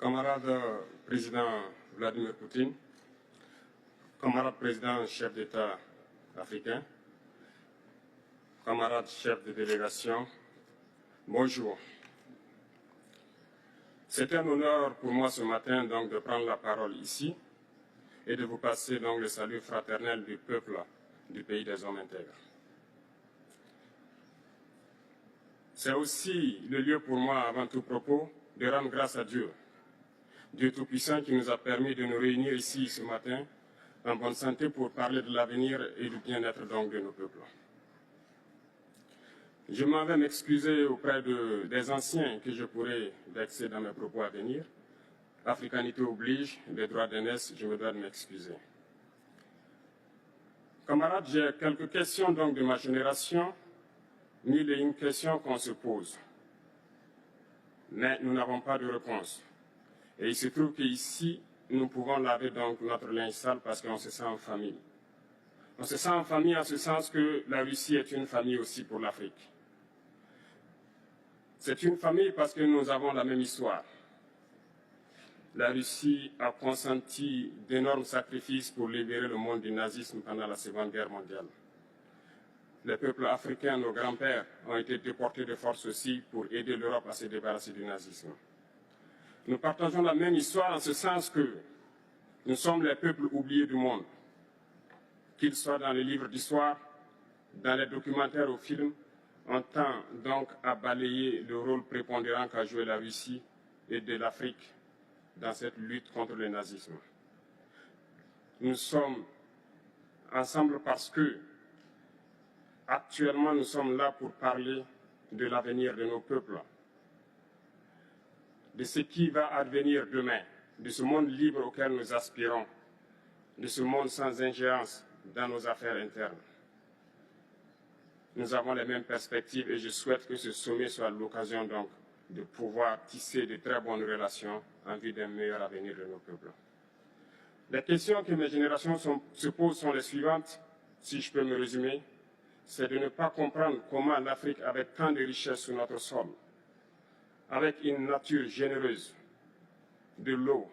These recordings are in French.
Camarade président Vladimir Poutine, camarade président chef d'État africain, camarade chef de délégation, bonjour. C'est un honneur pour moi ce matin donc de prendre la parole ici et de vous passer donc le salut fraternel du peuple du pays des hommes intègres. C'est aussi le lieu pour moi, avant tout propos, de rendre grâce à Dieu, Dieu Tout-Puissant qui nous a permis de nous réunir ici ce matin en bonne santé pour parler de l'avenir et du bien-être donc de nos peuples. Je m'en vais m'excuser auprès des anciens que je pourrais vexer dans mes propos à venir. Africanité oblige, les droits d'aînesse, je me dois de m'excuser. Camarades, j'ai quelques questions donc de ma génération, mille et une questions qu'on se pose. Mais nous n'avons pas de réponse. Et il se trouve qu'ici, nous pouvons laver donc notre linge sale parce qu'on se sent en famille. On se sent en famille en ce sens que la Russie est une famille aussi pour l'Afrique. C'est une famille parce que nous avons la même histoire. La Russie a consenti d'énormes sacrifices pour libérer le monde du nazisme pendant la Seconde Guerre mondiale. Les peuples africains, nos grands-pères, ont été déportés de force aussi pour aider l'Europe à se débarrasser du nazisme. Nous partageons la même histoire en ce sens que nous sommes les peuples oubliés du monde. Qu'ils soient dans les livres d'histoire, dans les documentaires ou films, on tend donc à balayer le rôle prépondérant qu'a joué la Russie et de l'Afrique dans cette lutte contre le nazisme. Nous sommes ensemble parce que, actuellement, nous sommes là pour parler de l'avenir de nos peuples, de ce qui va advenir demain, de ce monde libre auquel nous aspirons, de ce monde sans ingérence dans nos affaires internes. Nous avons les mêmes perspectives et je souhaite que ce sommet soit l'occasion donc de pouvoir tisser de très bonnes relations en vue d'un meilleur avenir de nos peuples. Les questions que mes générations se posent sont les suivantes, si je peux me résumer, c'est de ne pas comprendre comment l'Afrique, avec tant de richesses sur notre sol, avec une nature généreuse, de l'eau,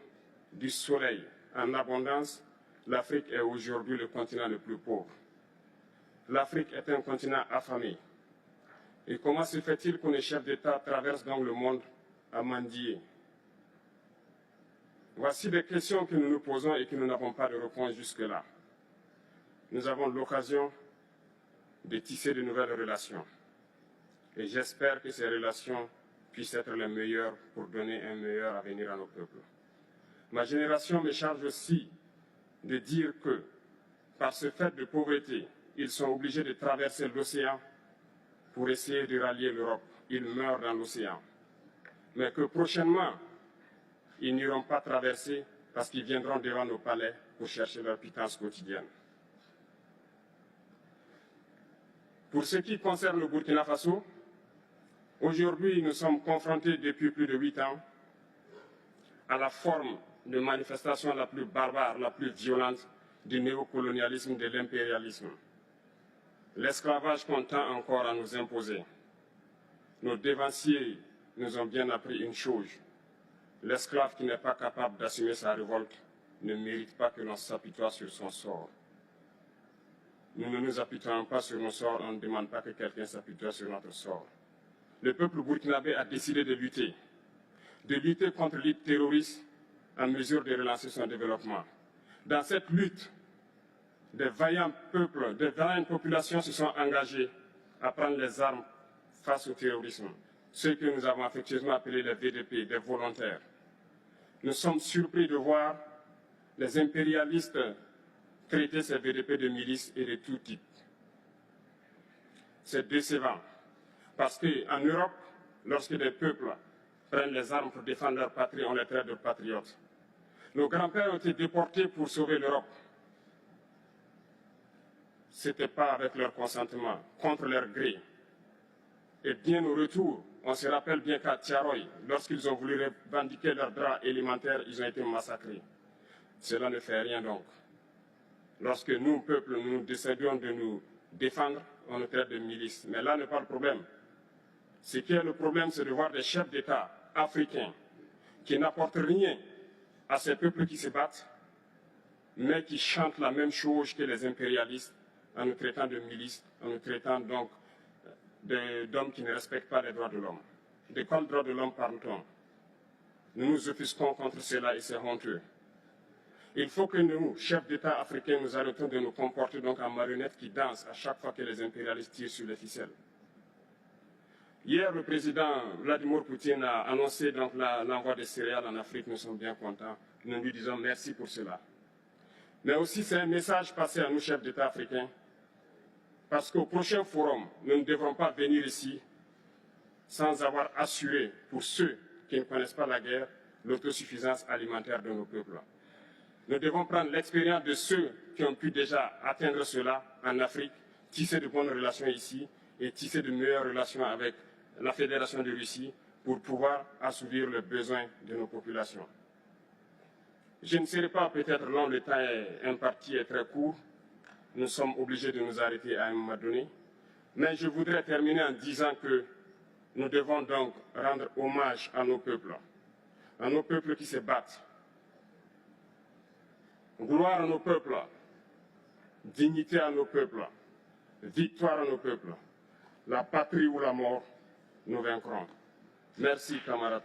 du soleil en abondance, l'Afrique est aujourd'hui le continent le plus pauvre. L'Afrique est un continent affamé. Et comment se fait-il que les chefs d'État traversent donc le monde à mendier? Voici des questions que nous nous posons et que nous n'avons pas de réponse jusque-là. Nous avons l'occasion de tisser de nouvelles relations. Et j'espère que ces relations puissent être les meilleures pour donner un meilleur avenir à nos peuples. Ma génération me charge aussi de dire que, par ce fait de pauvreté, ils sont obligés de traverser l'océan pour essayer de rallier l'Europe. Ils meurent dans l'océan. Mais que prochainement, ils n'iront pas traverser parce qu'ils viendront devant nos palais pour chercher leur pitance quotidienne. Pour ce qui concerne le Burkina Faso, aujourd'hui, nous sommes confrontés depuis plus de 8 ans à la forme de manifestation la plus barbare, la plus violente du néocolonialisme, de l'impérialisme. L'esclavage qu'on tend encore à nous imposer. Nos dévanciers nous ont bien appris une chose. L'esclave qui n'est pas capable d'assumer sa révolte ne mérite pas que l'on s'apitoie sur son sort. Nous ne nous apitoyons pas sur nos sorts, on ne demande pas que quelqu'un s'apitoie sur notre sort. Le peuple burkinabé a décidé de lutter contre l'île terroriste en mesure de relancer son développement. Dans cette lutte, des vaillants peuples, des vaillantes populations se sont engagées à prendre les armes face au terrorisme, ceux que nous avons affectueusement appelés les VDP, des volontaires. Nous sommes surpris de voir les impérialistes traiter ces VDP de milices et de tout type. C'est décevant, parce qu'en Europe, lorsque des peuples prennent les armes pour défendre leur patrie, on les traite de patriotes. Nos grands-pères ont été déportés pour sauver l'Europe. Ce n'était pas avec leur consentement, contre leur gré. Et bien au retour, on se rappelle bien qu'à Tiaroy, lorsqu'ils ont voulu revendiquer leurs droits élémentaires, ils ont été massacrés. Cela ne fait rien donc. Lorsque nous, peuple, nous décidions de nous défendre, on nous traite de milices. Mais là n'est pas le problème. Ce qui est le problème, c'est de voir des chefs d'État africains qui n'apportent rien à ces peuples qui se battent, mais qui chantent la même chose que les impérialistes en nous traitant de milices, en nous traitant donc d'hommes qui ne respectent pas les droits de l'homme. De quels droits de l'homme parle-t-on? Nous nous offusquons contre cela et c'est honteux. Il faut que nous, chefs d'État africains, nous arrêtons de nous comporter donc en marionnettes qui dansent à chaque fois que les impérialistes tirent sur les ficelles. Hier, le président Vladimir Poutine a annoncé donc l'envoi des céréales en Afrique. Nous sommes bien contents. Nous lui disons merci pour cela. Mais aussi, c'est un message passé à nous, chefs d'État africains, parce qu'au prochain forum, nous ne devrons pas venir ici sans avoir assuré, pour ceux qui ne connaissent pas la guerre, l'autosuffisance alimentaire de nos peuples. Nous devons prendre l'expérience de ceux qui ont pu déjà atteindre cela en Afrique, tisser de bonnes relations ici et tisser de meilleures relations avec la Fédération de Russie pour pouvoir assouvir les besoins de nos populations. Je ne serai pas peut-être long, le temps imparti est très court. Nous sommes obligés de nous arrêter à un moment donné. Mais je voudrais terminer en disant que nous devons donc rendre hommage à nos peuples qui se battent. Gloire à nos peuples, dignité à nos peuples, victoire à nos peuples. La patrie ou la mort, nous vaincrons. Merci, camarades.